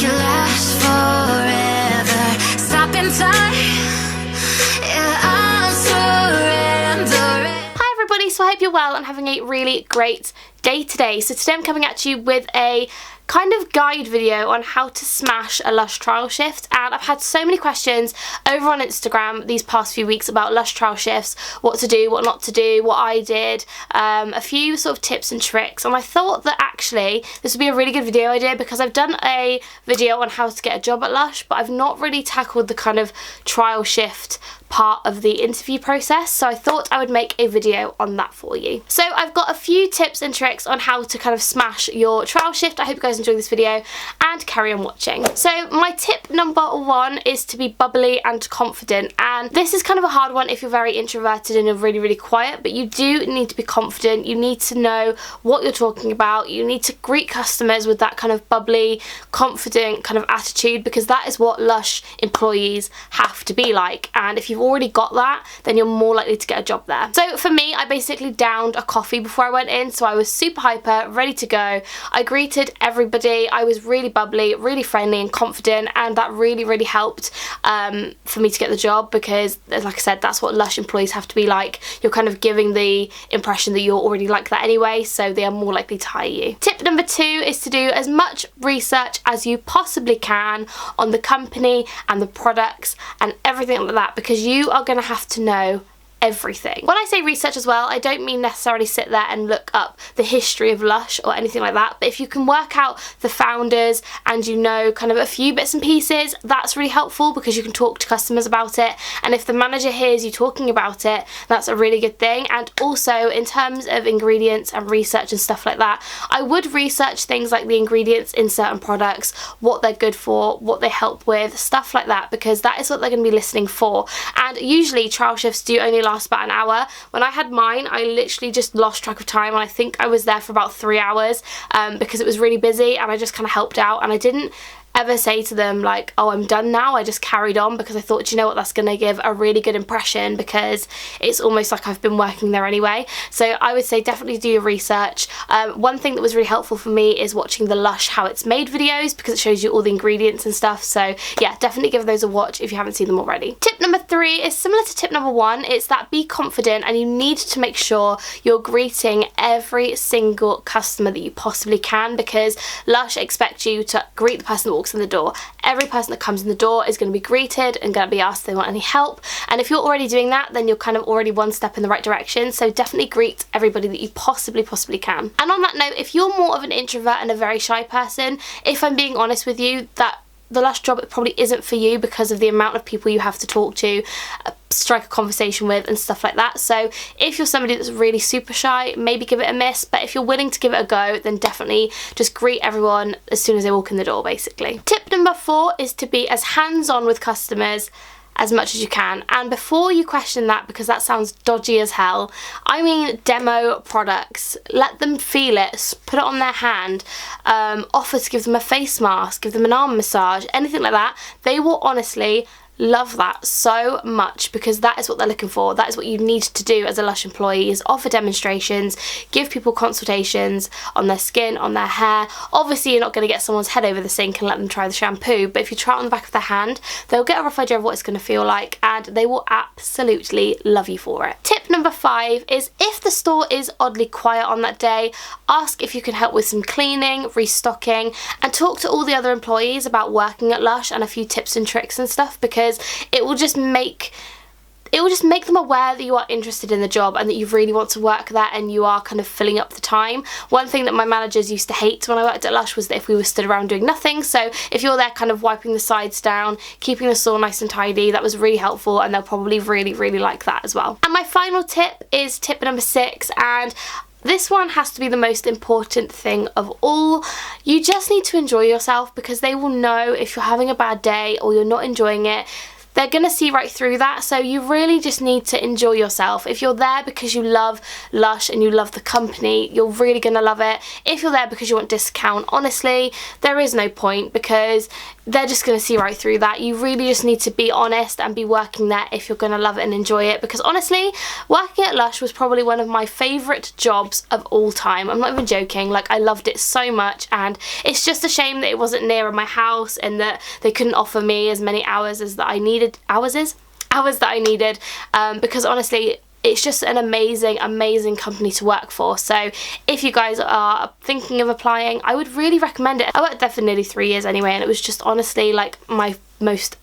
make it last forever. Stop in time. Yeah, I'm surrendering. Hi everybody, so I hope you're well and having a really great day today. So today I'm coming at you with a kind of guide video on how to smash a LUSH trial shift, and I've had so many questions over on Instagram these past few weeks about LUSH trial shifts, what to do, what not to do, what I did, a few sort of tips and tricks, and I thought that actually this would be a really good video idea because I've done a video on how to get a job at LUSH, but I've not really tackled the kind of trial shift part of the interview process, so I thought I would make a video on that for you. So I've got a few tips and tricks on how to kind of smash your trial shift. I hope you guys enjoy this video and carry on watching. So my tip number one is to be bubbly and confident, and this is kind of a hard one if you're very introverted and you're really quiet, but you do need to be confident. You need to know what you're talking about. You need to greet customers with that kind of bubbly, confident kind of attitude, because that is what LUSH employees have to be like, and if you've already got that, then you're more likely to get a job there. So for me, I basically downed a coffee before I went in, so I was super hyper, ready to go. I greeted everybody. I was really bubbly, really friendly and confident, and that really helped for me to get the job, because like I said, that's what LUSH employees have to be like. You're kind of giving the impression that you're already like that anyway, so they are more likely to hire you. Tip number two is to do as much research as you possibly can on the company and the products and everything like that, because you are going to have to know everything. When I say research as well, I don't mean necessarily sit there and look up the history of LUSH or anything like that, but if you can work out the founders and you know kind of a few bits and pieces, that's really helpful because you can talk to customers about it, and if the manager hears you talking about it, that's a really good thing. And also in terms of ingredients and research and stuff like that, I would research things like the ingredients in certain products, what they're good for, what they help with, stuff like that, because that is what they're going to be listening for. And usually trial shifts do only last about an hour. When I had mine, I literally just lost track of time, and I think I was there for about 3 hours because it was really busy, and I just kind of helped out, and I didn't ever say to them like, oh, I'm done now. I just carried on because I thought, you know what, that's going to give a really good impression because it's almost like I've been working there anyway. So I would say definitely do your research. One thing that was really helpful for me is watching the LUSH how it's made videos, because it shows you all the ingredients and stuff. So yeah, definitely give those a watch if you haven't seen them already. Tip number three is similar to tip number one. It's that be confident, and you need to make sure you're greeting every single customer that you possibly can, because LUSH expect you to greet the person that walks in the door. Every person that comes in the door is going to be greeted and going to be asked if they want any help, and if you're already doing that, then you're kind of already one step in the right direction. So definitely greet everybody that you possibly can. And on that note, if you're more of an introvert and a very shy person, if I'm being honest with you, that the LUSH job probably isn't for you because of the amount of people you have to talk to, strike a conversation with and stuff like that. So if you're somebody that's really super shy, maybe give it a miss, but if you're willing to give it a go, then definitely just greet everyone as soon as they walk in the door, basically. Tip number four is to be as hands-on with customers as much as you can. And before you question that, because that sounds dodgy as hell, I mean demo products. Let them feel it, put it on their hand, offer to give them a face mask, give them an arm massage, anything like that. They will honestly love that so much, because that is what they're looking for. That is what you need to do as a LUSH employee, is offer demonstrations, give people consultations on their skin, on their hair. Obviously you're not going to get someone's head over the sink and let them try the shampoo, but if you try it on the back of their hand, they'll get a rough idea of what it's going to feel like, and they will absolutely love you for it. Tip number five is, if the store is oddly quiet on that day, ask if you can help with some cleaning, restocking, and talk to all the other employees about working at LUSH and a few tips and tricks and stuff, because it will just make them aware that you are interested in the job and that you really want to work there and you are kind of filling up the time. One thing that my managers used to hate when I worked at LUSH was that if we were stood around doing nothing, so if you're there kind of wiping the sides down, keeping the store nice and tidy, that was really helpful, and they'll probably really like that as well. And my final tip is tip number six, and this one has to be the most important thing of all. You just need to enjoy yourself, because they will know if you're having a bad day or you're not enjoying it. They're going to see right through that, so you really just need to enjoy yourself. If you're there because you love LUSH and you love the company, you're really going to love it. If you're there because you want discount, honestly, there is no point, because they're just going to see right through that. You really just need to be honest and be working there if you're going to love it and enjoy it, because honestly, working at Lush was probably one of my favourite jobs of all time. I'm not even joking, like I loved it so much, and it's just a shame that it wasn't near my house and that they couldn't offer me as many hours as that I needed, because honestly, it's just an amazing company to work for. So if you guys are thinking of applying, I would really recommend it. I worked there for nearly 3 years anyway, and it was just honestly like my most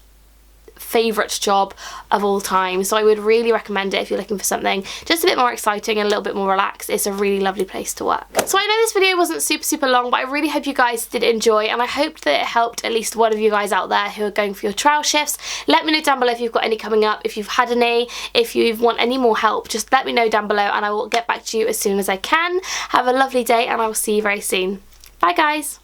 favourite job of all time. So I would really recommend it if you're looking for something just a bit more exciting and a little bit more relaxed. It's a really lovely place to work. So I know this video wasn't super long, but I really hope you guys did enjoy, and I hope that it helped at least one of you guys out there who are going for your trial shifts. Let me know down below if you've got any coming up, if you've had any, if you want any more help, just let me know down below and I will get back to you as soon as I can. Have a lovely day and I will see you very soon. Bye guys.